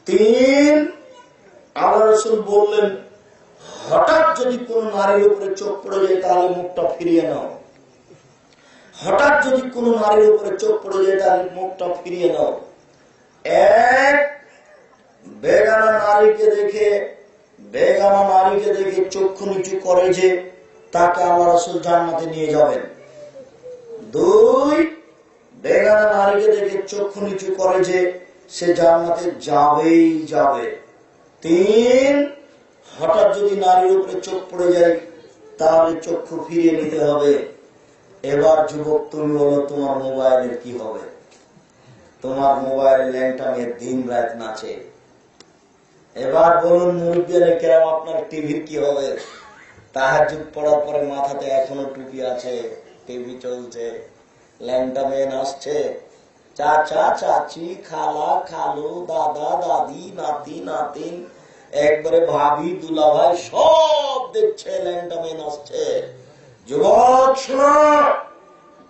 তিন, আল্লাহ রাসূল বললেন হঠাৎ যদি কোন নারীর উপরে চোখ পড়ে যায় তাহলে মুখটা ফিরিয়ে নাও। হঠাৎ যদি কোন নারীর উপরে চোখ পড়ে যায় তাহলে মুখটা ফিরিয়ে নাও। এক, বেগানা নারীকে দেখে চক্ষু নিচু করে যে তাকে আল্লাহ রাসূল জান্নাতে নিয়ে যাবেন। দুই, বেগানা নারীকে দেখে চক্ষু নিচু করে যে সে জান্নাতে যাবেই যাবে। তিন, হঠাৎ যদি নারীর উপরে চোখ পড়ে যায় তাহলে চক্ষু ফিরিয়ে নিতে হবে। এবার যুবক তুমি বলো তোমার মোবাইলের কি হবে? তোমার মোবাইল ল্যাংটা মেয়ে দিন রাত নাচে। এবার বলুন মুরব্বিয়ানে কেরাম আপনার টিভির কি হবে? তাহাজ্জুদ পড়ার পরে মাথাতে এখনো টুপি আছে, টিভি চলছে, ল্যাংটা মেয়ে নাচছে, চাচা চাচি খালা খালু দাদা দাদি নাতি নাতিন একবারে ভাবি দুলা ভাই সব দেখছে, ল্যাংটা মেয়ে নাচছে। যুবক শোনো,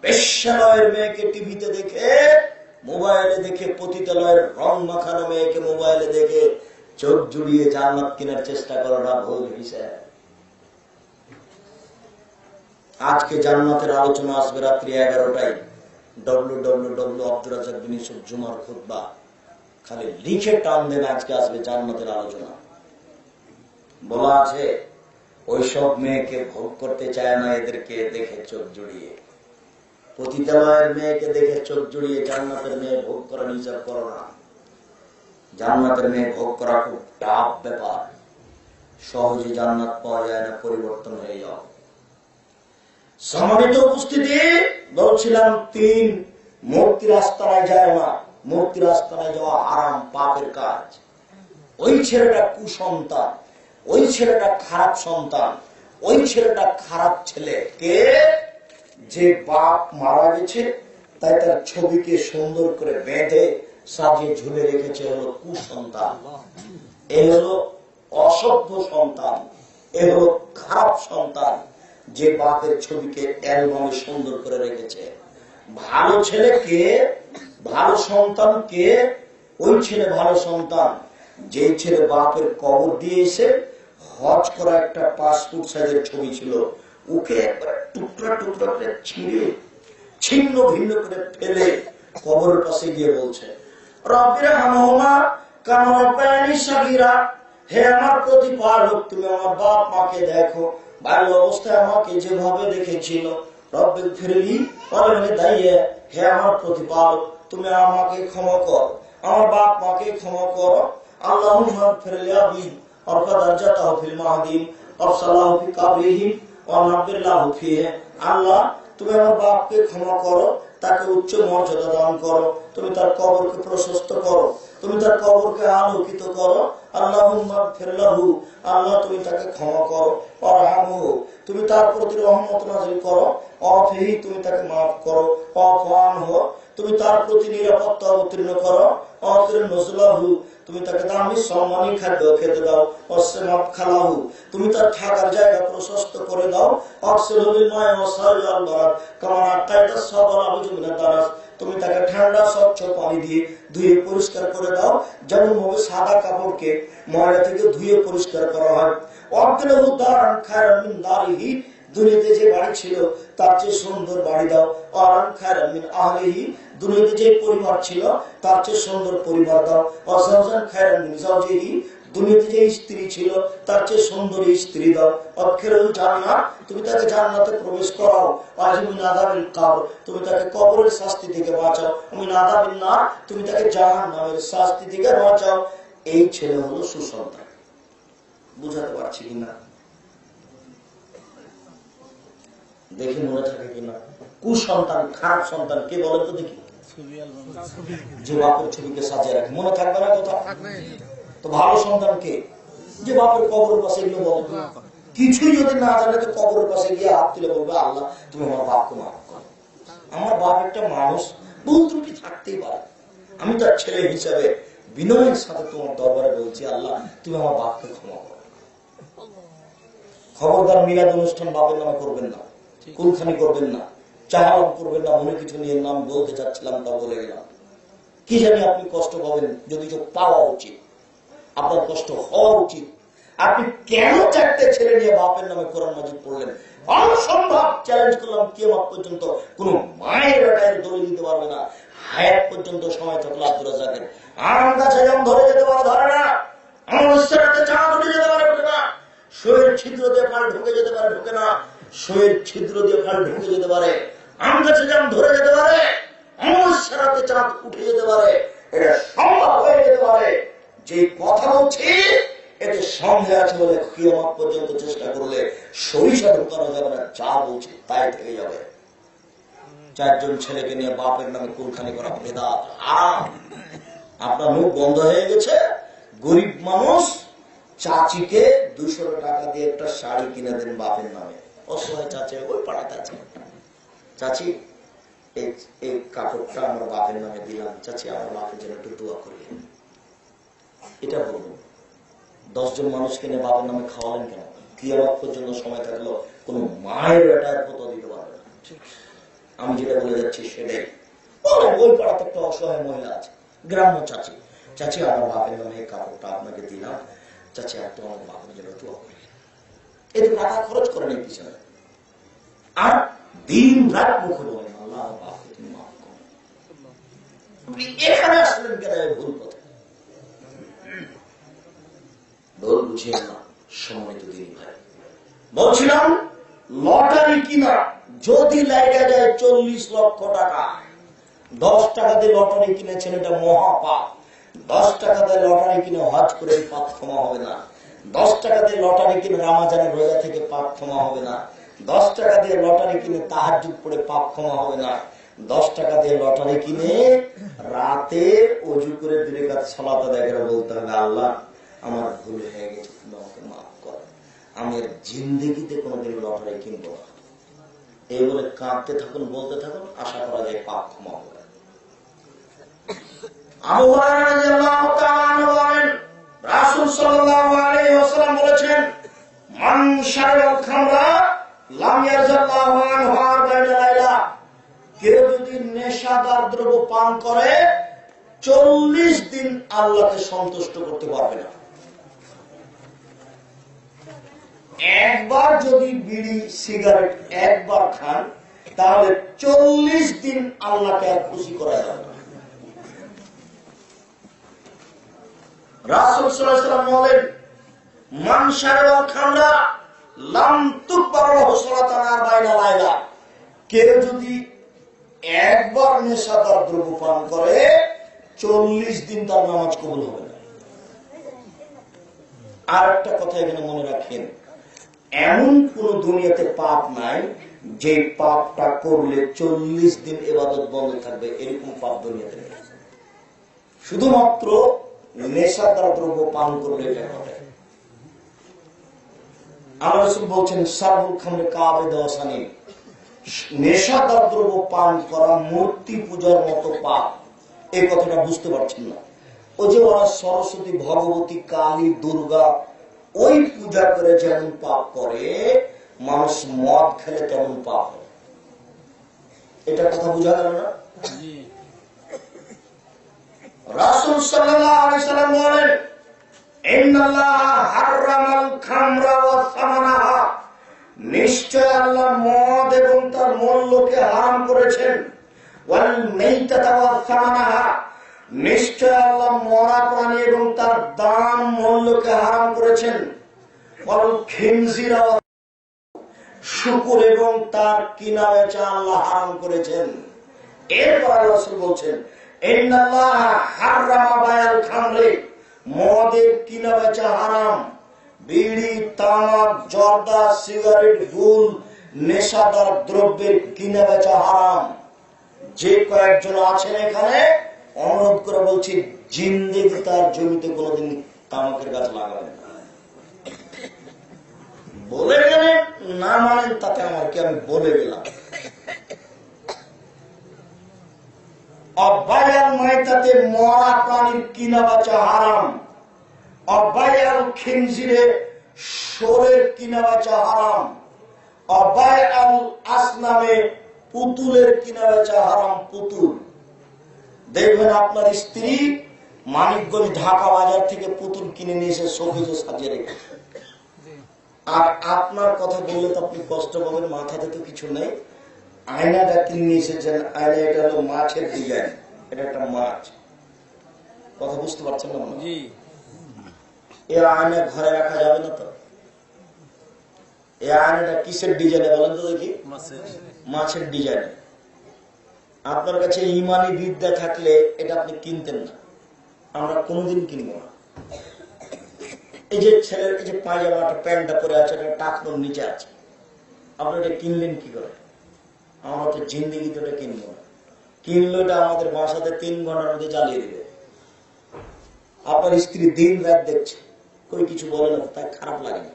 বেশ্যালয়ের মেয়েকে টিভিতে দেখে, মোবাইলে দেখে, পতিতালয়ের রং মাখানো মেয়েকে মোবাইলে দেখে চোখ জুড়িয়ে জান্নাত কেনার চেষ্টা করাটা ভুল হিসেবে। আজকে জান্নাতের আলোচনা আসবে রাত্রি 11টায়। www.abdurrazak.jumar খুতবা খালি লিখে টান দেন, আজকে আসবে জান্নাতের আলোচনা। বলা আছে ওইসব মেয়েকে ভোগ করতে চায় না এদেরকে দেখে চোখ জুড়িয়ে। পতিতালয়ের মেয়েকে দেখে চোখ জুড়িয়ে জান্নাতের মেয়ে ভোগ করার হিসাব করো না। জান্নাতের মেয়ে ভোগ করা খুব টাফ ব্যাপার, সহজে জান্নাত পাওয়া যায় না, পরিবর্তন হয়ে যাও। সম্মানিত উপস্থিতি, বলছিলাম তিন, মূর্তির আস্তানায় যায় না। মূর্তির আস্তানায় যাওয়া হারাম, পাপের কাজ। ওই ছেলেটা কুসন্তান, ওই ছেলেটা খারাপ সন্তান, ওই ছেলেটা খারাপ ছেলে। কে? যে বাপ মারা গেছে তাই তার ছবিকে সুন্দর করে বেঁধে সাজিয়ে ঝুলে রেখেছে, হলো কুসন্তান। এ হলো অসভ্য সন্তান, এ হলো খারাপ সন্তান, যে বাপের ছবিকে অ্যালবামে সুন্দর করে রেখেছে। ভালো ছেলে কে? ভালো সন্তান কে? ওই ছেলে ভালো সন্তান যে ছেলে বাপের কবর দিয়ে এসে হজ করা একটা পাসপোর্ট সাইজের ছবি ছিল, ওকে একবার টুকরা টুকরা করে ছিঁড়ে ছিন্ন ভিন্ন করে ফেলে কবরের পাশে গিয়ে বলছে, রব্বির হামহুমা কামা রাব্বায়ানি সাগীরা, হে আমার প্রতিপালক তুমি আমার বাপ মাকে দেখো, বাল্য অবস্থায় আমাকে যেভাবে দেখেছিল, রব্বিল ফিরলি ওয়ালিদাইয়া দাইয়া, হে আমার প্রতিপালক তুমি আমাকে ক্ষমা করো, আমার বাপ মাকে ক্ষমা করো। আল্লাহুম্মা ফিরলি আবি ওয়ারফা দারজাতাহু ফিল মাহদিন ওয়াফসালাহু ফি কাবরিহি ওয়া নাব্বিরলাহু ফিহি। আল্লাহ তুমি আমার বাপকে ক্ষমা করো, তাকে উচ্চ মর্যাদা দান করো, তুমি তার কবরকে প্রশস্ত করো, তুমি তার কবরকে আলোকিত করো। আল্লাহুম্মা ফিরলাহু, আল্লাহ তুমি তাকে ক্ষমা করো, ওয়ারহামহু তুমি তার প্রতি রহমত নাযিল করো, ওয়াফিহি তুমি তাকে মাফ করো, ওয়াফানহু তুমি তার প্রতি নিরাপত্তা অবতীর্ণ করো, ওয়াকির নজলাহু তুমি তাকে দামি সম্মানী খাদ্য খেতে দাও, ওয়াসমাত খালাহু তুমি তার থাকার জায়গা প্রশস্ত করে দাও, ওয়াসলুল মা'i ওয়াসারি আল-বারাদ কামা আতাইতা সাবাল আবজুমিনা দারাস তুমি তাকে ঠান্ডা স্বচ্ছ পানি দিয়ে ধুয়ে পরিষ্কার করে দাও, যেমন ভাবে সাদা কাপড়কে ময়লা থেকে ধুয়ে পরিষ্কার করা হয়। ওয়াবদিলহু দারান খায়রান মিন দারিহি দুনিয়াতে যে বাড়ি ছিল তার চেয়ে সুন্দর বাড়ি দাও, ওয়ারান খায়রান মিন আহলিহি দুনিয়াতে যে পরিবার ছিল তার চেয়ে সুন্দর পরিবার দাও, ওয়াজাওজান খায়রান মিন জাওজিহি দুনিয়াতে যে স্ত্রী ছিল তার চেয়ে সুন্দর স্ত্রী দাও, অক্ষরুল জান্নাত তুমি তাকে জান্নাতে প্রবেশ করাও, ওয়াজিমিন আযাবিল কবর তুমি তাকে কবরের শাস্তি থেকে বাঁচাও, মিন আযাবিন নার তুমি তাকে জাহান্নামের শাস্তি থেকে বাঁচাও। এই ছেলে হলো সুসন্তান। বুঝাতে পারছি কিনা? দেখে মনে থাকে কিনা? কুসন্তান, খারাপ সন্তান কে বলেন তো দেখি? যে বাপের ছবিকে সাজিয়ে রাখে, মনে থাকবে না কথা? তো ভালো সন্তান কে? যে বাপের কবরের পাশে এগুলো বলবে, কিছুই যদি না জানে তো কবরের পাশে গিয়ে হাত তুলে বলবে, আল্লাহ তুমি আমার বাপকে মাফ করো। আমার বাপ একটা মানুষ, ভুল ত্রুটি থাকতেই পারে, আমি তার ছেলে হিসাবে বিনয়ের সাথে তোমার দরবারে বলছি, আল্লাহ তুমি আমার বাপকে ক্ষমা করো। খবরদার মিলাদ অনুষ্ঠান বাপের নামে করবেন না, কুলখানি করবেন না, চাহালাম করবেন না। মনে কিছু নিয়ে নাম বলতে চাচ্ছিলাম তা বলে গেলাম, কি জানি আপনি কষ্ট পাবেন, যদি পাওয়া উচিত। আপনার কষ্ট হওয়া উচিত। আপনি কেন 4টে ছেলে নিয়ে বাপের নামে কোরআন মাজিদ পড়লেন? অসম্ভব। চ্যালেঞ্জ করলাম, কিয়ামত পর্যন্ত কোন মায়ের বেটায় দলিল দিতে পারবে না। হায়াত পর্যন্ত সময় থাকলো আব্দুর রাজ্জাকের, আম গাছে যেমন ধরে যেতে পারে ধরে না, অমাবস্যাতে চাঁদ উঠে যেতে পারে উঠে না, শরীর ছিদ্র দিয়ে ফাল ঢুকে যেতে পারে ঢুকে না, শরীর ছিদ্র দিয়ে ফাল ঢুকে যেতে পারে। আম গাছে যেমন ধরে যেতে পারে, অমাবস্যাতে চাঁদ উঠে যেতে পারে, এটা সম্ভব হয়ে যেতে পারে। যে কথা বলছি এতে সন্দেহ আছে বলে কিয়ামত পর্যন্ত চেষ্টা করলে সরিষা ঢুকানো যাবে না, যা বলছি তাই থেকে যাবে। 4জন ছেলেকে নিয়ে বাপের নামে কুলখানি করা বেদাত, হারাম। আপনার মুখ বন্ধ হয়ে গেছে। গরিব মানুষ চাচিকে 200 টাকা দিয়ে একটা শাড়ি কিনে দেন বাপের নামে। অসহায় চাচি ওই পাড়াতে আছে, চাচি এই কাপড়টা আমার বাপের নামে দিলাম, চাচি আমার বাপের জন্য একটু দোয়া করিলেন। এটা বলবো 10 জন মানুষকে নিয়ে বাবার নামে খাওয়ালেন কেন? কিয়ামত পর্যন্ত সময় থাকলো কোন মায়ের বেটার ফটো দিতে পারবে না। আমি যেটা বলে যাচ্ছি সেটাই। ওই পাড়াতে একটা অসহায় মহিলা আছে, গ্রাম্য চাচি, চাচি আমার বাপের নামে এই কাপড়টা আপনাকে দিলাম, চাচি একটু আমার বাপের জন্য দোয়া করি। এতে টাকা খরচ করেন এই পিছনে, আর দিন রাত মুখে বলেন আল্লাহ বাপকে তুমি মাফ করো। আপনি এখানে আসলেন কেন? ভুল কথা দোল বুঝিয়ে না। সম্মানিত দিন ভাই, বলছিলাম লটারি কিনা যদি লেগে যায় 40 লক্ষ টাকা, 10 টাকা দিয়ে লটারি কিনেছেন, এটা মহাপাপ। 10 টাকা দিয়ে লটারি কিনে হজ করে পাপ ক্ষমা হবে না। 10 টাকা দিয়ে লটারি কিনে রমজানের রোজা থেকে পাপ ক্ষমা হবে না। 10 টাকা দিয়ে লটারি কিনে তাহাজ্জুদ পড়ে পাপ ক্ষমা হবে না। 10 টাকা দিয়ে লটারি কিনে রাতে ওযু করে 2 রাকাত সালাত আদায় করে বলতে হবে আল্লাহ আমার ভুল হয়ে গেছে, তুমি আমাকে মাফ করো, আমি আর জিন্দেগিতে কোনোদিন লটারি কিনবো না। এই বলে কাঁদতে থাকুন, বলতে থাকুন, আশা করা যায় পাপ ক্ষমা হবে। আবু হুরায়রা রাদিয়াল্লাহু তাআলা আনহু বলেন, রাসূল সাল্লাল্লাহু আলাইহি ওয়াসাল্লাম বলেছেন, মান শারিবাল খামরা লাম ইয়াজাল্লাহু আনহু আরবাঈনা লাইলা, কেউ যদি নেশাদার দ্রব্য পান করে 40 দিন আল্লাহকে সন্তুষ্ট করতে পারবে না। একবার যদি বিড়ি সিগারেট একবার খান তাহলে 40 দিন আল্লাহকে আর খুশি করা যাবে না। রাসূল সাল্লাল্লাহু আলাইহি ওয়াসাল্লাম বলেন, মান শারিবাল খামরা লাম তুকবার লাহু সালাতান আরবাঈনা লাইলা, কেউ যদি একবার নেশাদার দ্রব্য পান করে 40 দিন তার নামাজ কবুল হবে না। আর একটা কথা এখানে মনে রাখেন, এমন কোন দুনিয়াতে পাপ নাই যে পাপটা করলে 40 দিন ইবাদত বন্ধ থাকবে, এরকম পাপ দুনিয়াতে নেই। শুধুমাত্র নেশাদার দ্রব্য পান করলে এটা ঘটে। আল্লাহ রাসূল বলছেন, সাবুল খামরে কাবিদ ওয়াসানি, নেশাদার দ্রব্য পান করা মূর্তি পূজার মতো পাপ। এই কথাটা বুঝতে পারছেন না? ওই যে ওরা সরস্বতী, ভগবতী, কালী, দুর্গা ওই পূজা করে যেমন পাপ করে, মানুষ মদ খেলে তেমন পাপ হয়। এটা কথা বুঝা গেল না? রাসূল সাল্লাল্লাহু আলাইহি সাল্লাম বলেন, ইন্নাল্লাহা হারামাল খামরা ওয়া সামানাহা, নিশ্চয় আল্লাহ মদ এবং তার মূল্যকে হারাম করেছেন। ওয়াল মাইতাতা ওয়া সামানাহা, নিশ্চয় আল্লাহ মরা প্রাণী এবং তার দাম মূল্যকে হারাম করেছেন। ওয়াল খিনজিরা, শুকুর এবং তার কিনা বেচা আল্লাহ হারাম করেছেন। এরপর রাসূল বলছেন, ইন্নাল্লাহা হারামা বায়াল খামরি, মদের কিনা বেচা হারাম। বিড়ি, তামাক, জর্দা, সিগারেট, গুল, নেশাদার দ্রব্যের কিনা বেচা হারাম। যে কয়েকজন আছেন এখানে, অনুরোধ করে বলছি, জিন্দেগি তার জমিতে কোনোদিন তামাকের গাছ লাগাবেন না। বলে গেলে না মানেন তাতে আমার কি, আমি বলে গেলাম। অব্বায়াল মাইতাতে, মরা প্রাণীর কিনা বেচা হারাম। অব্বায়াল খিনজিরে, শোরের কিনা বেচা হারাম। অব্বায়াল আসনামে, পুতুলের কিনা বেচা হারাম। পুতুল দেখবেন আপনার স্ত্রী মানিকগঞ্জ ঢাকা বাজার থেকে পুতুল কিনে নিয়ে এসে শোকেজে সাজিয়ে রেখেছে। আর আপনার কথা বললে তো আপনি কষ্ট পাবেন, মাথাতে তো কিছু নেই। আয়নাটা কিনে নিয়ে এসেছেন, আয়না এটা হলো মাছের ডিজাইন, এটা একটা মাছ। কথা বুঝতে পারছেন না? এর আয়না ঘরে রাখা যাবে না তো। এই আয়নাটা কিসের ডিজাইনে বলেন তো দেখি? মাছের ডিজাইনে। আপনার কাছে ইমানি বিদ্যা থাকলে এটা আপনি কিনতেন না, আমরা কোনোদিন কিনবো না। এই যে ছেলের এই যে পায়জামাটা প্যান্টটা পরে আছে, এটা টাকনোর নিচে আছে, আপনি এটা কিনলেন কি করে? আমরা তো জিন্দিগি তো এটা কিনবো না। কিনলো এটা আমাদের বাসাতে 3 ঘন্টার মধ্যে জ্বালিয়ে দিবে। আপনার স্ত্রী দিন রাত দেখছে, কই কিছু বলে না, তাই খারাপ লাগে না।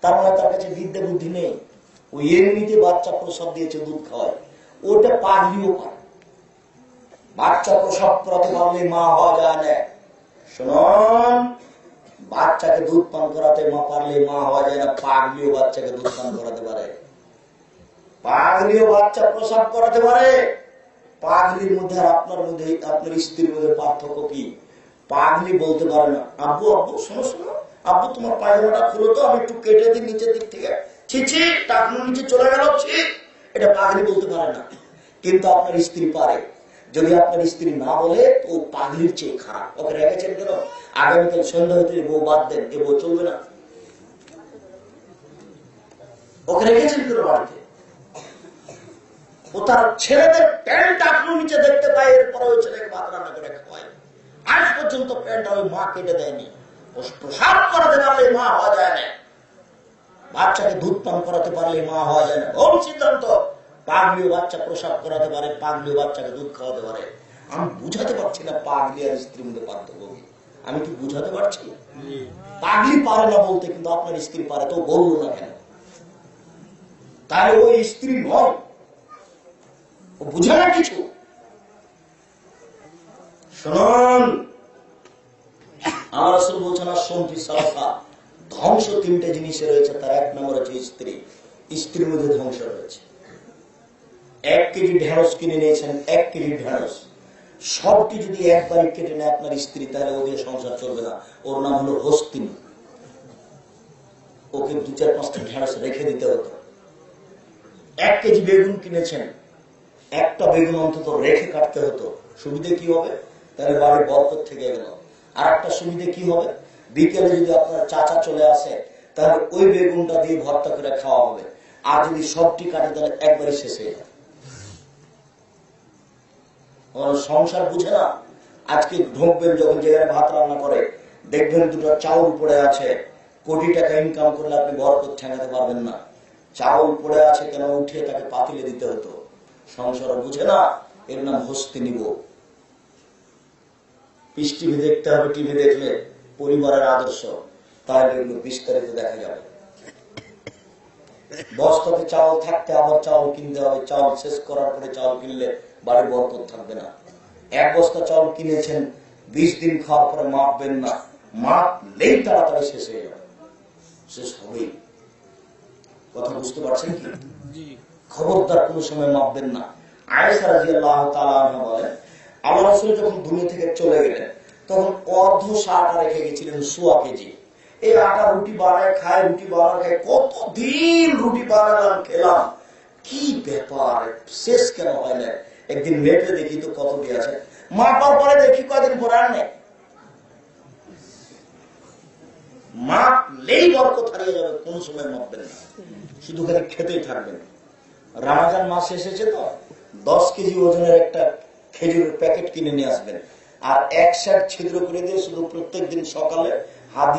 তার মানে তার কাছে বিদ্যা বুদ্ধি নেই। ওই এমনিতে বাচ্চা প্রসব দিয়েছে, দুধ খাওয়ায়, ওটা পাগলিও পারে। বাচ্চা প্রসব করাতে পারলে মা হওয়া যায় না। শুনুন, বাচ্চাকে দুধ পান করাতে মা পারলে মা হওয়া যায় না। পাগলিও বাচ্চাকে দুধ পান করাতে পারে, পাগলিও বাচ্চা প্রসব করাতে পারে। পাগলির মধ্যে আর আপনার মধ্যে, আপনার স্ত্রীর মধ্যে পার্থক্য কি? পাগলি বলতে পারে না, আব্বু আব্বু শোনো শোনো, আব্বু তোমার পায়জামাটা খুলো তো, আমি একটু কেটে দিই নিচের দিক থেকে, ছিছি টাকনো নিচে চলে গেল, এটা পাগলি বলতে পারে না। কিন্তু আপনার স্ত্রী পারে। যদি আপনার স্ত্রী না বলে, ও পাগলির চেয়ে খারাপ। ওকে রেখেছেন কেন? আগামীকাল সন্ধ্যা হতে বউ বাদ দেন, এ বউ চলবে না। ওকে রেখেছেন কেন বাড়িতে? ও তার ছেলেদের প্যান্ট টাকনো নিচে দেখতে পায়, এরপরে ওই ছেলেকে ভাত রান্না করে খাওয়ায়। আজ পর্যন্ত প্যান্ট ওই মা কেটে দেয়নি। ও প্রসাব করাতে পারলে মা হওয়া যায় না, বাচ্চাকে দুধ পান করাতে পারলে মা হওয়া যায় না। ভুল সিদ্ধান্ত। পাগলিও বাচ্চা প্রসাব করাতে পারে, পাগলিও বাচ্চাকে দুধ খাওয়াতে পারে। আমি বুঝাতে পারছি না পাগলি আর স্ত্রীর মধ্যে পার্থক্য কি। আমি কি বুঝাতে পারছি? পাগলি পারে না বলতে, কিন্তু আপনার স্ত্রী পারে, তো বললো না কেন? তাহলে ওই স্ত্রী নয়, ও বুঝে না কিছু। শুনুন, আমার রাসূল বলছেন, আসনফি সালাসা, ধ্বংস 3টে জিনিসে রয়েছে। তার 1 নম্বর হচ্ছে স্ত্রী। স্ত্রীর মধ্যে ধ্বংস রয়েছে। 1 কেজি ঢেঁড়স কিনে নিয়েছেন, 1 কেজি ঢেঁড়স সবটি যদি একবারে কেটে নেয় আপনার স্ত্রী, তাহলে ও দিয়ে সংসার চলবে না। ওর নাম হলো হস্তিনী। ওকে 2-4-5টা ঢেঁড়স রেখে দিতে হতো। 1 কেজি বেগুন কিনেছেন, একটা বেগুন অন্তত রেখে কাটতে হতো। সুবিধে কি হবে? তাহলে বাড়ির বরকত থেকে গেল। আর একটা সুবিধে কি হবে? বিকেলে যদি আপনার চাচা চলে আসে, তাহলে ওই বেগুনটা দিয়ে ভর্তা করে খাওয়া হবে। আর যদি সবটি কাটে, তাহলে একবারে শেষ হয়ে যাবে। সংসার বুঝে না। আজকে ঢুকবেন যখন, যেখানে ভাত রান্না করে, দেখবেন 2টা চাউল পড়ে আছে। কোটি টাকা ইনকাম করলে আপনি বরকত ঠেকাতে পারবেন না। চাউল পড়ে আছে কেন, উঠিয়ে তাকে পাতিলে দিতে হতো। সংসার বুঝে না, এর নাম হস্তিনী বউ। পিস টিভি দেখতে হবে, টিভি দেখলে পরিবারের আদর্শ, তাহলে এগুলো বিস্তারিত দেখা যাবে। বস্তাতে চাউল থাকতে আবার চাউল কিনতে হবে। চাউল শেষ করার পরে চাউল কিনলে বাড়ির বরকত থাকবে না। 1 বস্তা চাউল কিনেছেন, 20 দিন খাওয়ার পরে মাপবেন না, মাপলেই তাড়াতাড়ি শেষ হয়ে যাবে। শেষ হবেই। কথা বুঝতে পারছেন কি? খবরদার কোনো সময় মাপবেন না। আয়েশা রাদিয়াল্লাহু তাআলা আনহা বলেন, আল্লাহ রাসূল যখন দুনিয়া থেকে চলে গেলেন, তখন অর্ধ আটা রেখে গেছিলেন, 1.25 কেজি। এই আটা রুটি বানায় খায়, রুটি বানায় খায়, কতদিন রুটি বানালাম, খেলাম, কি ব্যাপার, শেষ কেন হয় না? একদিন মেপে দেখি তো কত কি আছে। মাপার পরে দেখি কয়দিন পরে আর নেই। মাপলেই বরকত হারিয়ে যাবে। কোন সময় মাপবেন না, শুধু খালি খেতেই থাকবেন। রমজান মাস এসেছে তো, 10 কেজি ওজনের একটা খেজুরের প্যাকেট কিনে নিয়ে আসবেন। আর 1 সাইড ছিদ্র করে দিয়ে শুধু প্রত্যেকদিন সকালে হাত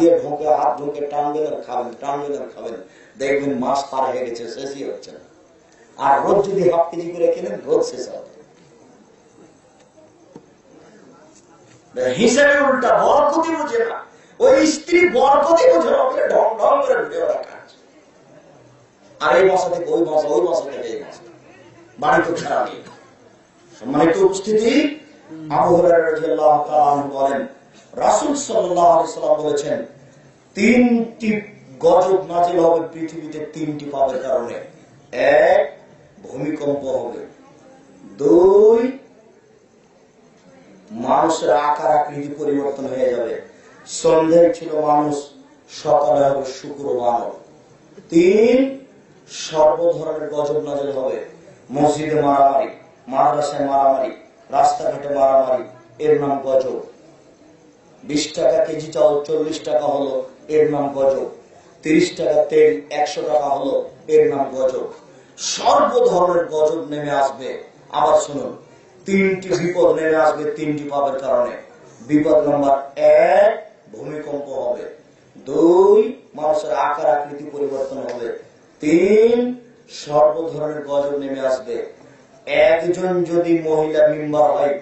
ঢুকে টানবেন আর খাবেন, টানবেন আর খাবেন। দেখবেন মাস পার হয়ে গেছে, শেষই হচ্ছে না। আর রোজ যদি 1/2 কেজি করে কিনেন, রোজ শেষ হবে। হিসাবে উল্টা, বরকতই বুঝে না। ওই স্ত্রী বরকতই বুঝে না, ঢং ঢং করে ঢুকে ওরা কাজ। আর এই মাসা থেকে ওই মাসা, ওই মাসা থেকে এই মাসা, বাড়ি তো ছাড়া নেই। সম্মানিত উপস্থিতি, আবু হুরায়রা রাদিয়াল্লাহু তাআলা আনহু বলেন, রাসূল সাল্লাল্লাহু আলাইহি সাল্লাম বলেছেন, 3টি গজব নাযিল হবে পৃথিবীতে 3টি পাপের কারণে। 1, ভূমিকম্প হবে। 2, মানুষ মানুষের আকার আকৃতি পরিবর্তন হয়ে যাবে। সন্ধ্যায় ছিল মানুষ, সকালে হবে শুকুর বানর। 3, সর্ব ধরনের গজব নাযিল হবে। মসজিদে মারামারি, মাদ্রাসায় মারামারি, রাস্তাঘাটে মারামারি, এর নাম গজব। 20 টাকা কেজি চাউল 40 টাকা হলো, এর নাম গজব। 30 টাকা তেল 100 টাকা হলো, এর নাম গজব। সর্ব ধরনের গজব নেমে আসবে। আবার শুনুন, 3টি বিপদ নেমে আসবে 3টি পাপের কারণে। বিপদ নাম্বার 1, ভূমিকম্প হবে। 2, মানুষের আকার আকৃতি পরিবর্তন হবে। 3, সর্ব ধরনের গজব নেমে আসবে। একজন যদি মহিলা মেম্বার হয়,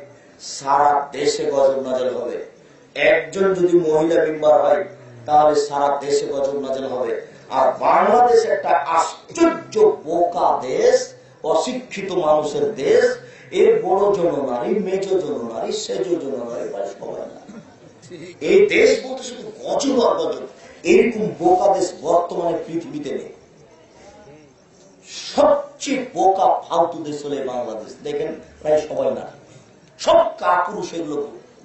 সারা দেশে গজব নাযিল হবে। একজন যদি মহিলা মেম্বার হয়, তাহলে সারা দেশে গজব নাযিল হবে। আর বাংলাদেশ একটা আশ্চর্য বোকা দেশ, অশিক্ষিত মানুষের দেশ। এর বড় জননারী, মেজ জননারী, সেজ জননারী সবাই না। এই দেশ বলতে শুধু গজব আর গজব। এরকম বোকা দেশ বর্তমানে পৃথিবীতে নেই। সবচেয়ে বোকা ফালতু দেশ হলে বাংলাদেশ। দেখেন প্রায় সবাই না, সব কাপুরুষ এগুলো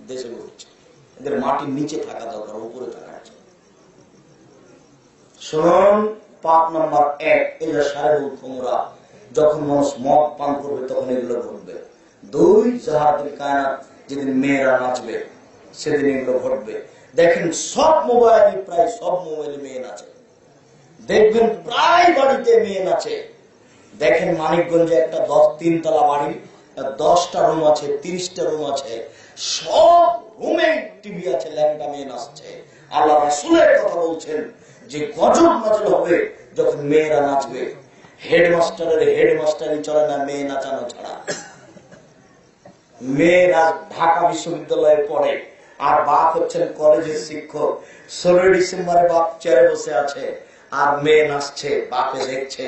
দেশে ঘুরছে। এদের মাটির নিচে থাকা দরকার, উপরে থাকা। শুনুন, পাপ নাম্বার 1, এটা শারীরিক কুমরা। যখন মানুষ মদ পান করবে তখন এগুলো ঘটবে। 2, জাহাতুল কায়নাত, যেদিন মেয়েরা নাচবে সেদিন এগুলো ঘটবে। দেখেন সব মোবাইলে, প্রায় সব মোবাইলে মেয়ে নাচে। দেখবেন প্রায় বাড়িতে মেয়ে নাচে। দেখেন মানিকগঞ্জে একটা 3 তলা বাড়ি, 10টা রুম আছে, 30টা রুম আছে, সব রুমে টিভি আছে, ল্যাংটা মেয়ে নাচছে। আল্লাহ রাসূলের কথা বলছেন যে গজব নাযিল হবে যখন মেয়েরা নাচবে। হেডমাস্টারের হেডমাস্টারি চলে না মেয়ে নাচানো ছাড়া। মেয়েরা ঢাকা বিশ্ববিদ্যালয়ে পড়ে, আর বাপ হচ্ছেন কলেজের শিক্ষক। 16 ডিসেম্বরে বাপ চেয়ারে বসে আছে, আর মেয়ে নাচছে। বাপে দেখছে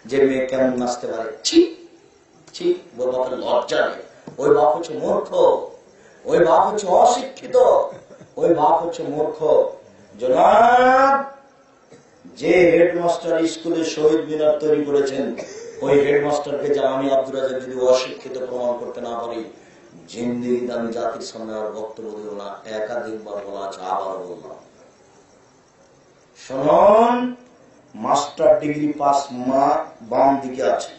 যে মেয়ে কেমন নাচতে পারে। ছি ছি, ওই বাপের লজ্জা নেই। ওই বাপ হচ্ছে মূর্খ, ওই বাপ হচ্ছে অশিক্ষিত, ওই বাপ হচ্ছে মূর্খ। জনাব, যে হেডমাস্টার স্কুলে শহীদ মিনার তৈরি করেছেন, ওই হেডমাস্টারকে যা আমি আব্দুর রাজাক যদি অশিক্ষিত প্রমাণ করতে না পারি, জিন্দেগি আমি জাতির সামনে আর বক্তব্য দেব না। একাধিকবার বলা আছে, আবার বললাম। শুনুন, মাস্টার ডিগ্রি পাস মা বাম দিকে আছে,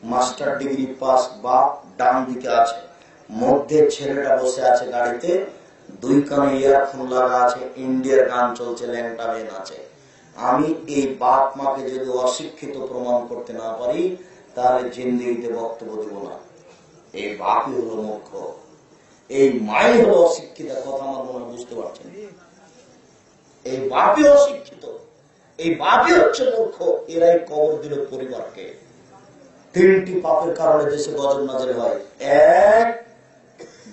মাস্টার ডিগ্রি পাস বাপ ডান দিকে আছে। মধ্যে ছেলেটা বসে আছে গাড়িতে, 2 কানে ইয়ারফোন লাগা আছে, ইন্ডিয়ার গান চলছে, ল্যাংটা মেয়ে নাচে। আমি এই বাপ মাকে যদি অশিক্ষিত প্রমাণ করতে না পারি, তাহলে জিন্দেগিতে বক্তব্য দেব না। এই বাপই হলো মূর্খ, এই মাই হলো অশিক্ষিত। কথা আমার মনে বুঝতে পারছেন? এই বাপই অশিক্ষিত, এই বাপই হচ্ছে মূর্খ। এরাই কবর দিল পরিবারকে। 3টি পাপের কারণে দেশে গজব নাযিল হয়। 1,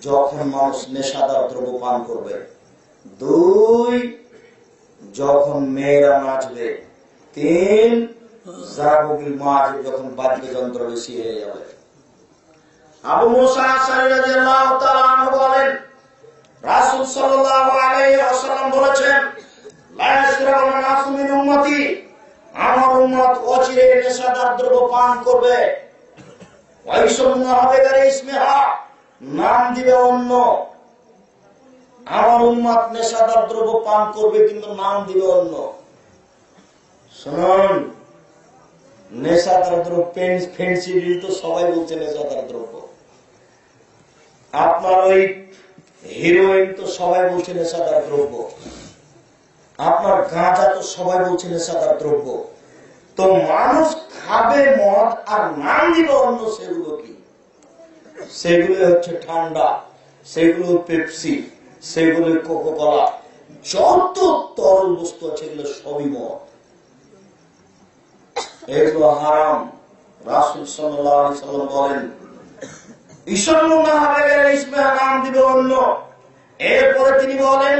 যখন মানুষ নেশাদার দ্রব্য পান করবে। 2, যখন মেয়েরা নাচবে। 3, জাগবিল মাঝ, যখন বাদ্যযন্ত্র বেশি হয়ে যাবে। আবু মুসা আশআরী রাদিয়াল্লাহু তাআলা আনহু বলেন, রাসূল সাল্লাল্লাহু আলাইহি ওয়াসাল্লাম বলেছেন, লা ইয়াশরাবুনা নাসু মিন উম্মতি, আমার উম্মত অচিরে নেশাদার দ্রব্য পান করবে। ওয়াইসুন্না হবে গারে ইসমিহা, নাম দিবে অন্য। আমার উম্মত নেশাদার দ্রব্য পান করবে, কিন্তু নাম দিবে অন্য। শুনুন, নেশাদার দ্রব্য ফেন্সিডিল তো সবাই বলছে নেশাদার দ্রব্য। আপনার ওই হিরোইন তো সবাই বলছে নেশাদার দ্রব্য। আপনার গাঁজা তো সবাই বলছে নেশাদার দ্রব্য। তো মানুষ খাবে মদ আর নাম দিবে অন্য। সেগুলো কি? সেগুলো হচ্ছে ঠান্ডা, সেগুলো পেপসি, সেগুলো কোকোকোলা, যত তরল বস্তু আছে এগুলো সবই মদ। এগুলো হারাম। রাসূল সাল্লাল্লাহু আলাইহি ওয়াসাল্লাম বলেন, ইসম্মু না হবে গেলে ইসমে নাম দিবে অন্য। এরপরে তিনি বলেন,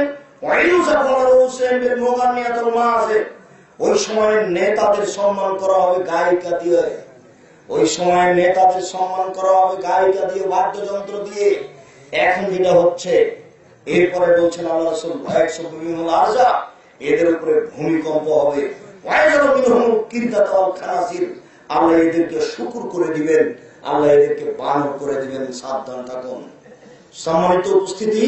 ওই সময় নেতাদের সম্মান করা হবে গায়িকা দিয়ে, ওই সময় নেতাদের সম্মান করা হবে গায়িকা দিয়ে, বাদ্যযন্ত্র দিয়ে। এখন যেটা হচ্ছে, এরপরে বলছেন আল্লাহ রাসূল, এদের উপরে ভূমিকম্প হবে। আল্লাহ এদেরকে শুকুর করে দিবেন, আল্লাহ এদেরকে বানর করে দিবেন। সাবধান থাকুন। সম্মানিত উপস্থিতি,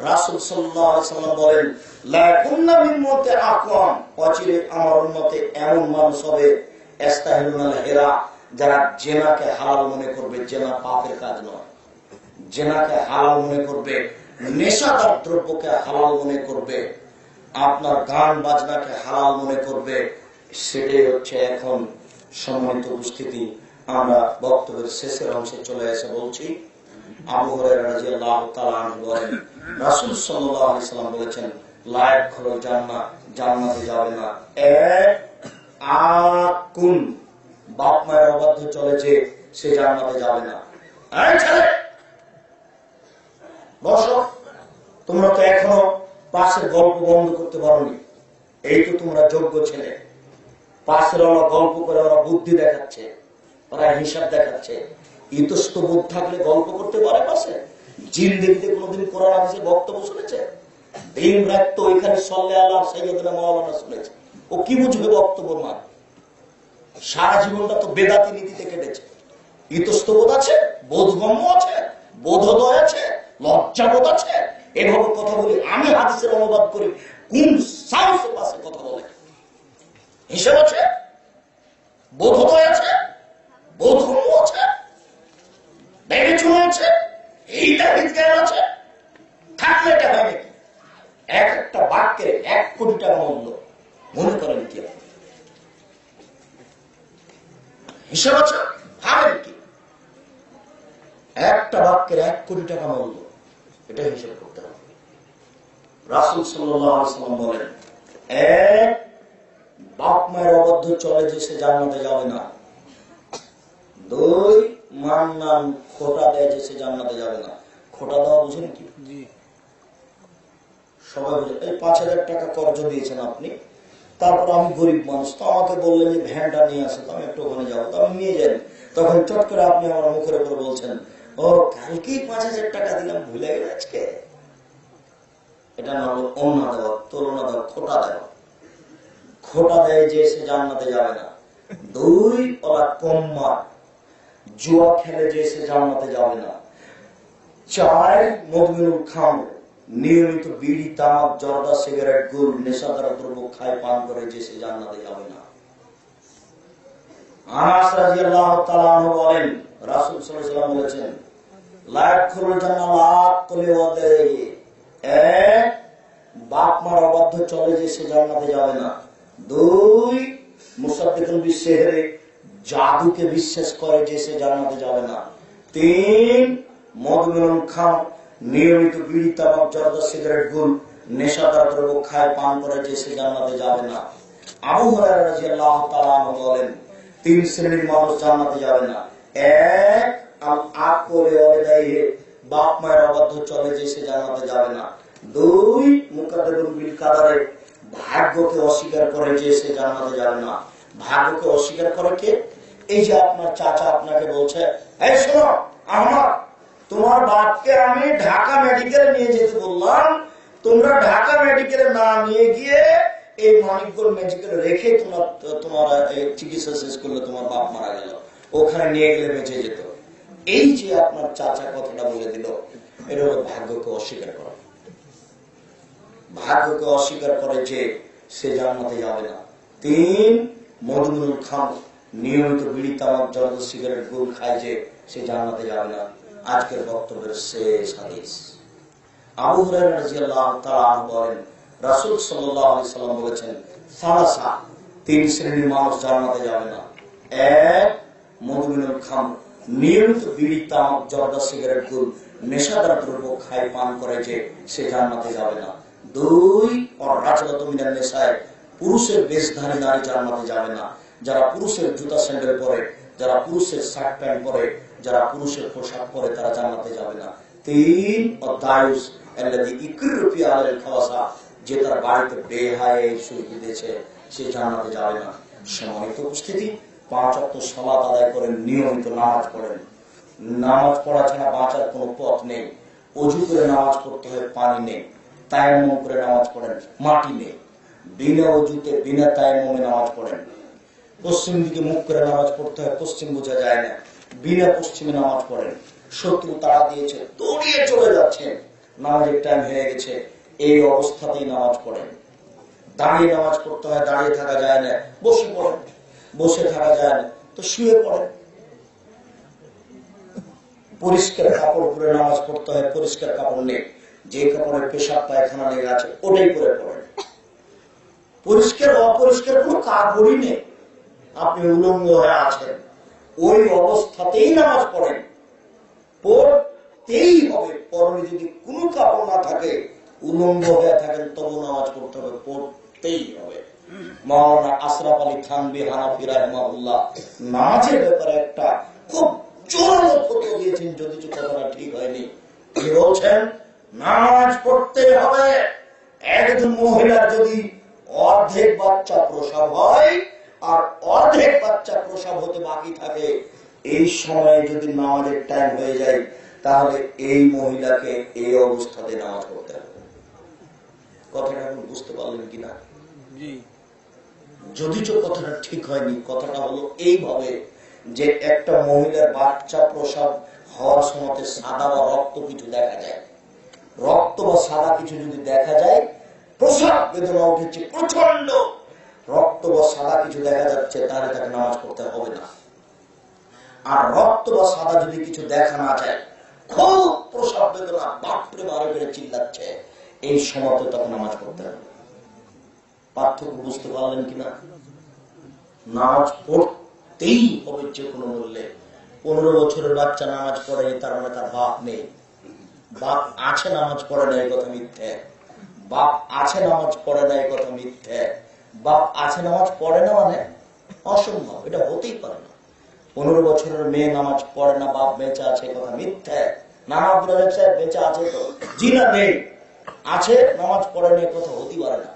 রাসূল সাল্লাল্লাহু আলাইহি ওয়াসাল্লাম বলেন, লা কুন্না মিন উম্মতি আকওয়াম, অচিরে আমার উম্মতে এমন মানুষ হবে ইস্তাহিলুনাল হিরা, যারা জিনাকে হালাল মনে করবে। জিনা পাপের কাজ নয়, জিনাকে হালাল মনে করবে, নেশাদার দ্রব্যকে হালাল মনে করবে, আপনার গান বাজনাকে হালাল মনে করবে। সেটাই হচ্ছে এখন সম্মানিত উপস্থিতি। আমরা বক্তব্যের শেষের অংশে চলে এসে বলছি, আবু হুরায়রা রাদিয়াল্লাহু তাআলা আনহু বলেন, রাসূল সাল্লাল্লাহু আলাইহি ওয়াসাল্লাম বলেছেন, লা ইয়াদখুলুল জান্নাহ, জান্নাতে যাবে না আকুন, বাপ মায়ের অবাধ্য চলেছে সে জান্নাতে যাবে না। এই ছেলে বসো, তোমরা তো এখনো পাশের গল্প বন্ধ করতে পারোনি। এই তো তোমরা যোগ্য ছেলে। পাশের ওরা গল্প করে, ওরা বুদ্ধি দেখাচ্ছে, ওরা হিসাব দেখাচ্ছে। ইতস্ত বোধ থাকলে গল্প করতে পারে পাশে? জিন্দেগিতে কোনোদিন কোরআন হাদিসের বক্তব্য শুনেছে? দিন রাত তো ওইখানে সাল্লাল্লাহু আলাইহি সাইয়্যিদুনা মাওলানা শুনেছে। ও কি বুঝবে বক্তব্য? মান সারা জীবনটা তো বেদাতি নীতিতে কেটেছে। ইতস্ত বোধ আছে, বোধগম্য আছে, বোধোদয় আছে, লজ্জাবোধ আছে। এভাবে কথা বলি, আমি হাদিসের অনুবাদ করি, কোন সাহসে পাশে কথা বলে? হিসাব আছে, বোধোদয় আছে, বোধগম্য আছে, বিবেচনা আছে, এইটা বিজ্ঞান আছে, থাকলে এটা হয় নাকি? এক একটা বাক্যের 1 কোটি টাকা মূল্য, মনে করেন কি? হিসাব আছে, ভাবেন কি? একটা বাক্যের 1 কোটি টাকা মূল্য, এটা হিসাব করতে হবে। রাসূল সাল্লাল্লাহু আলাইহি ওয়াসাল্লাম বলেন, এক, বাপ মায়ের অবাধ্য চলে যে সে জান্নাতে যাবে না। 2, মান্নান, খোটা দেয় যে সে জান্নাতে যাবে না। খোটা দেওয়া বুঝেন কি? সবাই বুঝে। এই 5,000 টাকা কর্জ দিয়েছেন আপনি, তারপর আমি গরিব মানুষ, তো আমাকে বললেন যে ভ্যানটা নিয়ে আসে, তো আমি একটু ওখানে যাবো, তো আমি নিয়ে যাই। তখন চট করে আপনি আমার মুখের উপর বলছেন, ও কালকেই 5,000 টাকা দিলাম, ভুলে গেলে আজকে। এটা না হলো অন্য দেওয়া, তুলনা দেওয়া, খোটা দেওয়া। খোটা দেয় যে সে জান্নাতে যাবে না। 2, ওরা কম্মা, জুয়া খেলে যে সে জান্নাতে যাবে না। 4, মদমিনুল খামর, নিয়মিত বিড়ি, তামাক, জর্দা, সিগারেট, গুল, নেশাদার দ্রব্য খায় পান করে যে সে জান্নাতে যাবে না। আনাস রাদিয়াল্লাহু তাআলা আনহু বলেন, রাসূল সাল্লাল্লাহু আলাইহি ওয়াসাল্লাম বলেছেন, লা ইয়াদখুলুল জান্নাহ আক্কুলি ওয়াদাই, এক, বাপ মার অবাধ্য চলে যে সে জান্নাতে যাবে না। 2, মুসাদ্দিকুন বিসসিহরি, জাদুকে বিশ্বাস করে যে সে জান্নাতে যাবে না। 3, মদমিনুল খামর, নিয়মিত বিড়ি, তামাক, জর্দা, সিগারেট, গুল, নেশাদার দ্রব্য খায় পান করে যে সে জান্নাতে যাবে না। আবু হুরায়রা রাদিয়াল্লাহু তাআলা আনহু বলেন, 3 শ্রেণীর মানুষ জান্নাতে যাবে না। 1, আল আকলে ওয়ালিদাইহি, বাপ মায়ের অবাধ্য চলে যে সে জান্নাতে যাবে না। 2, মুকাদ্দিরুল বিল কাদারে, ভাগ্যকে অস্বীকার করে যে সে জান্নাতে যাবে না। ভাগ্যকে অস্বীকার করে কে? এই যে আপনার চাচা আপনাকে বলছে, এই শোনো আমার, তোমার বাপকে আমি ঢাকা মেডিকেলে নিয়ে যেতে বললাম, তোমরা ঢাকা মেডিকেলে না নিয়ে গিয়ে এই মানিকগঞ্জ মেডিকেলে রেখে তোমার চিকিৎসা শেষ করলে তোমার বাপ মারা গেল, ওখানে নিয়ে গেলে বেঁচে যেত। এই যে আপনার চাচা কথাটা বলে দিল, এটা হলো ভাগ্যকে অস্বীকার করা। ভাগ্যকে অস্বীকার করে যে সে জান্নাতে যাবে না। 3, মদমিনুল খামর, নিয়মিত বিড়ি, তামাক, জর্দা, সিগারেট, গুল খায় যে সে জান্নাতে যাবে না। আজকের বক্তব্যের শেষ হাদিস, আবু হুরায়রা রাদিয়াল্লাহু তাআলা আনহু বলেন, রাসূল সাল্লাল্লাহু আলাইহি সাল্লাম বলেছেন, সালাসা, 3 শ্রেণীর মানুষ জান্নাতে যাবে না। 1, মদমিনুল খামর, নিয়মিত বিড়ি, তামাক, জর্দা, সিগারেট, গুল, নেশাদার দ্রব্য খায় পান করে যে সে জান্নাতে যাবে না। 2, রাজুলাতু মিনান নিসায়, পুরুষের বেশধারী নারী জান্নাতে যাবে না। যারা পুরুষের জুতা স্যান্ডেল পরে, যারা পুরুষের শার্ট প্যান্ট পরে, যারা পুরুষের পোশাক পরে, তারা জান্নাতে যাবে না। 3, দায়ুস আল্লাযী ইকরু ফি আলাল খাওয়াসা, যে তার বাড়িতে বেহায়ে শুয়ে দিয়েছে সে জান্নাতে যাবে না। সম্মানিত উপস্থিতি, 5 ওয়াক্ত সালাত আদায় করেন, নিয়মিত নামাজ পড়েন। নামাজ পড়া ছাড়া বাঁচার কোনো পথ নেই। ওযু করে নামাজ পড়তে হয়, পানি নেই। তায়াম্মুম করে নামাজ পড়েন, মাটি নেই। বিনা ওযুতে বিনা তায়াম্মুমে নামাজ পড়েন। পশ্চিম দিকে মুখ করে নামাজ পড়তে হয়, পশ্চিম বোঝা যায় না, বিনা পশ্চিমে নামাজ পড়েন। শত্রু তারা দিয়েছে, দৌড়িয়ে চলে যাচ্ছেন, নামাজের টাইম হয়ে গেছে, এই অবস্থাতেই নামাজ পড়েন। দাঁড়িয়ে নামাজ পড়তে হয়, দাঁড়িয়ে থাকা যায় না, বসে পড়েন। বসে থাকা যায় না তো শুয়ে পড়েন। পরিষ্কার কাপড় পরে নামাজ পড়তে হয়, পরিষ্কার কাপড় নেই, যে কাপড়ে পেশাব পায়খানা লেগে আছে ওটাই পরে পড়েন। পরিষ্কার অপরিষ্কার কোনো কাপড়ই নেই, আপনি উলঙ্গ হয়ে আছেন, ওই অবস্থাতেই নামাজ পড়েন, পড়তেই হবে। পরনে যদি কোনো কাপড় না থাকে, উলঙ্গ হয়ে থাকেন, তবু নামাজ পড়তে হবে, পড়তেই হবে। মাওলানা আশরাফ আলী থানভী হানাফি রাহিমাহুল্লাহ নামাজের ব্যাপারে একটা খুব জোরালো ফতোয়া দিয়েছেন, যদি কথাটা ঠিক হয়নি। কি বলছেন? নামাজ পড়তে হবে। একজন মহিলার যদি অর্ধেক বাচ্চা প্রসব হয় আর অর্ধেক বাচ্চা প্রসব হতে বাকি থাকে, এই সময়ে যদি নামাজের টাইম হয়ে যায়, তাহলে এই মহিলাকে এই অবস্থাতে নামাজ পড়তে হবে। কথাটা আপনি বুঝতে পারলেন কিনা? যদি কথাটা ঠিক হয়নি, কথাটা হলো এইভাবে যে একটা মহিলার বাচ্চা প্রসব হওয়ার সময় সাদা বা রক্ত কিছু দেখা যায়, রক্ত বা সাদা কিছু যদি দেখা যায়, প্রসব বেদনা উঠেছে প্রচন্ড, রক্ত বা সাদা কিছু দেখা যাচ্ছে, তাহলে তাকে নামাজ পড়তে হবে না। আর রক্ত বা সাদা যদি কিছু দেখা না যায়, খুব প্রসব বেদনা, বাপরে বারে করে চিল্লাচ্ছে, এই সময় তাকে নামাজ পড়তে হবে। পার্থক্য বুঝতে পারলেন কিনা? নামাজ পড়তেই হবে যে কোনো মূল্যে। 15 বছরের বাচ্চা নামাজ পড়েনি, তার মানে তার বাপ নেই। বাপ আছে নামাজ পড়ে না, এই কথা মিথ্যে। বাপ আছে নামাজ পড়ে না, এই কথা মিথ্যে। বাপ আছে নামাজ পড়ে না মানে অসম্ভব, এটা হতেই পারে না। 15 বছরের মেয়ে নামাজ পড়ে না, বাপ বেঁচে আছে, কথা মিথ্যে। নানা আব্দুল রাজাক সাহেব বেঁচে আছে তো? জি না, নেই। আছে, নামাজ পড়ে না, কথা হতেই পারে না।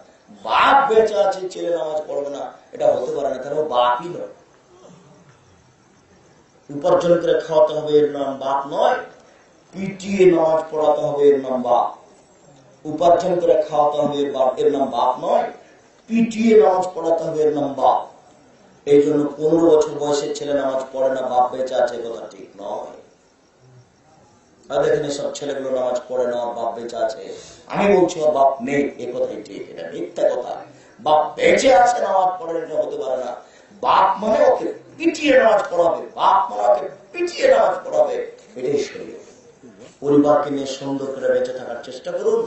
বাপ বেঁচে আছে, ছেলে নামাজ পড়বে না, এটা হতে পারে না, তাহলে বাপই নয়। উপার্জন করে খাওয়াতে হবে, এর নাম বাপ নয়। পিটিয়ে নামাজ পড়াতে হবে, এর নাম বাপ। উপার্জন করে খাওয়াতে হবে, এর নাম বাপ নয়। পিটিয়ে নামাজ পড়াতে হবে, এর নাম বাপ। এই জন্য 15 বছর বয়সের ছেলে নামাজ পড়ে না, বাপ বেঁচে আছে, কথা ঠিক নয়। দেখেন সব ছেলেগুলো নামাজ পড়ে না, বাপ বেঁচে আছে, আমি বলছি ওর বাপ নেই, এ কথাই ঠিক, এটা মিথ্যা কথা। বাপ বেঁচে আছে, নামাজ পড়ে, এটা হতে পারে না। বাপ মানে ওকে পিটিয়ে নামাজ পড়াবে, বাপ মানে ওকে পিটিয়ে নামাজ পড়াবে, এটাই শরীয়ত। পরিবারকে নিয়ে সুন্দর করে বেঁচে থাকার চেষ্টা করুন।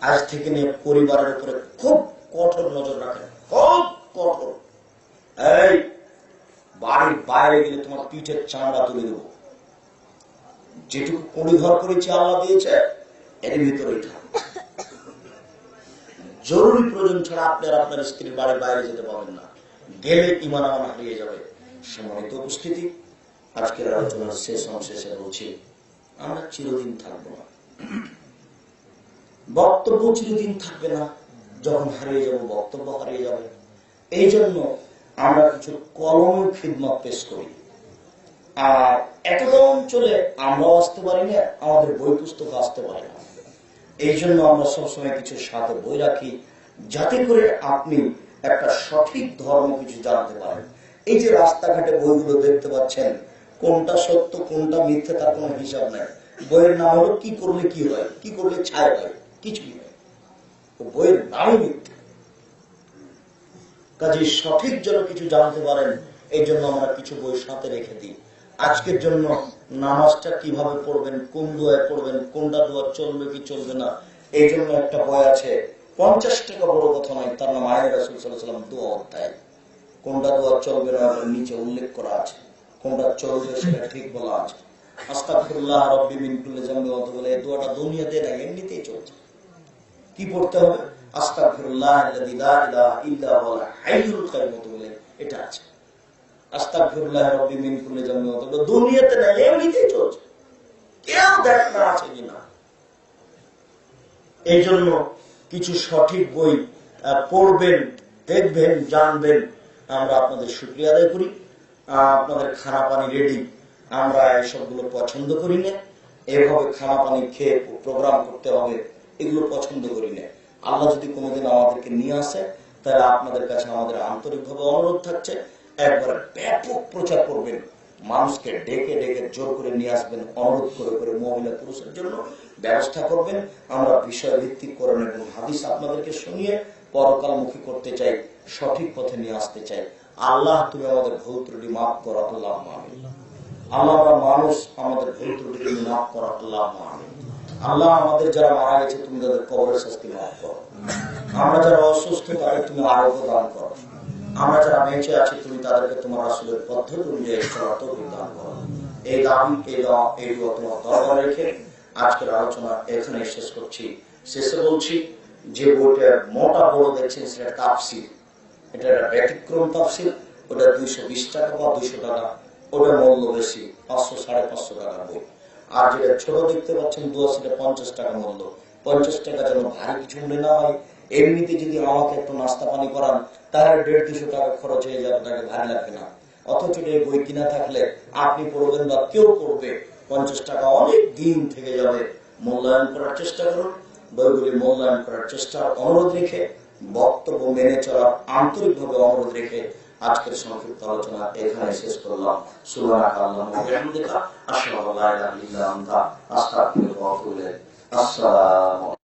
আজ থেকে নিয়ে পরিবারের উপরে খুব কঠোর নজর রাখেন, খুব কঠোর। এই বাড়ির বাইরে গেলে তোমার পিঠের চামড়া তুলে দেবো। যেটুকু কুড়ি ঘর করেছে আল্লাহ দিয়েছে, এর ভিতরেই থাকুন। জরুরি প্রয়োজন ছাড়া আপনি আর আপনার স্ত্রীর বাড়ির বাইরে যেতে পারবেন না, গেলে ইমান আমার হারিয়ে যাবে। সম্মানিত উপস্থিতি, আজকের আলোচনার শেষ অংশে বলছি, আমরা চিরদিন থাকবো না, বক্তব্য চিরদিন থাকবে না। যখন হারিয়ে যাব, বক্তব্য হারিয়ে যাবে। এই জন্য আমরা কিছু কলমের খিদমত পেশ করি। আর এতটা অঞ্চলে আমরাও আসতে পারি না, আমাদের বই পুস্তক আসতে পারে না। এই জন্য আমরা সবসময় কিছু সাথে বই রাখি, যাতে করে আপনি একটা সঠিক ধর্ম কিছু জানতে পারেন। এই যে রাস্তাঘাটে বইগুলো দেখতে পাচ্ছেন, কোনটা সত্য কোনটা মিথ্যে তার কোনো হিসাব নাই। বইয়ের নাম হলো কি করলে কি হয়, কি করলে ছায় হয়, কিছুই হয়। বইয়ের নামই মিথ্যে। কাজে সঠিক যেন কিছু জানতে পারেন, এই জন্য আমরা কিছু বই সাথে রেখে দিই। আজকের জন্য নামাজটা কিভাবে পড়বেন, কোন দোয়ায় পড়বেন, কোনটা দোয়া চলবে কি চলবে না, এই জন্য একটা বই আছে, 50 টাকা, বড় কথা নয়, তার নাম আয়ের রাসূল সাল্লাল্লাহু আলাইহি ওয়াসাল্লাম দোয়া অধ্যায়। কোনটা দোয়া চলবে না নিচে উল্লেখ করা আছে, কোনটা চলবে সেটা ঠিক বলা আছে। আস্তাগফিরুল্লাহ রাব্বি মিন কুল্লি যামবি ওয়া আতুবু ইলাইহি, দোয়াটা দুনিয়াতে না এমনিতেই চলছে। কি পড়তে হবে? আস্তাগফিরুল্লাহ আল্লাযী লা ইলাহা ইল্লা হুয়াল হাইয়ুল কাইয়্যুম, এটা আছে। আস্তাগফিরুল্লাহ রাব্বি মিন কুল্লি যামবি ওয়া আতুবু ইলাইহি, দুনিয়াতে না এমনিতেই চলছে, কেউ দেখ না আছে কিনা। এই জন্য কিছু সঠিক বই পড়বেন, দেখবেন, জানবেন। আমরা আপনাদের শুকরিয়া আদায় করি। আপনাদের খানা পানি রেডি, আমরা এসবগুলো পছন্দ করি না। এভাবে খানা পানি খেয়ে প্রোগ্রাম করতে হবে, এগুলো পছন্দ করি না। আল্লাহ যদি কোনোদিন আমাদেরকে নিয়ে আসে, তাহলে আপনাদের কাছে আমাদের আন্তরিকভাবে অনুরোধ থাকছে, একবার ব্যাপক প্রচার করবেন, মানুষকে ডেকে ডেকে জোর করে নিয়ে আসবেন, অনুরোধ করে করে মহিলা পুরুষের জন্য ব্যবস্থা করবেন। আমরা বিষয় ভিত্তিক কোরআন এবং হাদিস আপনাদেরকে শুনিয়ে পরকালমুখী করতে চাই, সঠিক পথে নিয়ে আসতে চাই। আল্লাহ তুমি আমাদের ভুল ত্রুটি মাফ করো, আল্লাহ আমিন। আল্লাহ মানুষ আমাদের ভুল ত্রুটি তুমি মাফ করো, আল্লাহ আমিন। আল্লাহ আমাদের যারা মারা গেছে তুমি তাদের কবরের শাস্তি মাফ করো। আমরা যারা অসুস্থ তাদের তুমি আরোগ্য দান করো। আমরা যারা বেঁচে আছি তুমি তাদেরকে তোমার আসলের পদ্ধতি অনুযায়ী চলার তৌফিক দান করো। এই দাবি এই দোয়া তোমার দরবারে রেখে আজকের আলোচনা এখানে শেষ করছি। শেষে বলছি যে বইটার মোটা বড় দেখছেন সেটা তাফসীর, এটা একটা ব্যতিক্রম তাফসীর। ওটা 220 টাকা বা 200 টাকা, ওটার মূল্য বেশি, 500 550 টাকার বই। আর যেটা ছোট দেখতে পাচ্ছেন দোয়া, সেটা 50 টাকা মূল্য। 50 টাকা যেন ভারী কিছু মনে না হয়। এমনিতে যদি আমাকে একটু নাস্তা পানি করান তাহলে 150-200 টাকা খরচ হয়ে যাবে, তাকে ভারী লাগবে না। অথচ এই বই কিনা থাকলে আপনি পড়বেন বা কেউ পড়বে, 50 টাকা অনেক দিন থেকে যাবে। মূল্যায়ন করার চেষ্টা করুন, বইগুলি মূল্যায়ন করার চেষ্টার অনুরোধ রেখে, বক্তব্য মেনে চলার আন্তরিকভাবে অনুরোধ রেখে আজকের সংক্ষিপ্ত আলোচনা এখানে শেষ করলাম। সুবহানাকা আল্লাহুম্মা ওয়া বিহামদিকা আশহাদু আল্লা ইলাহা ইল্লা আনতা আস্তাগফিরুকা ওয়া আতুবু ইলাইক। আসসালামু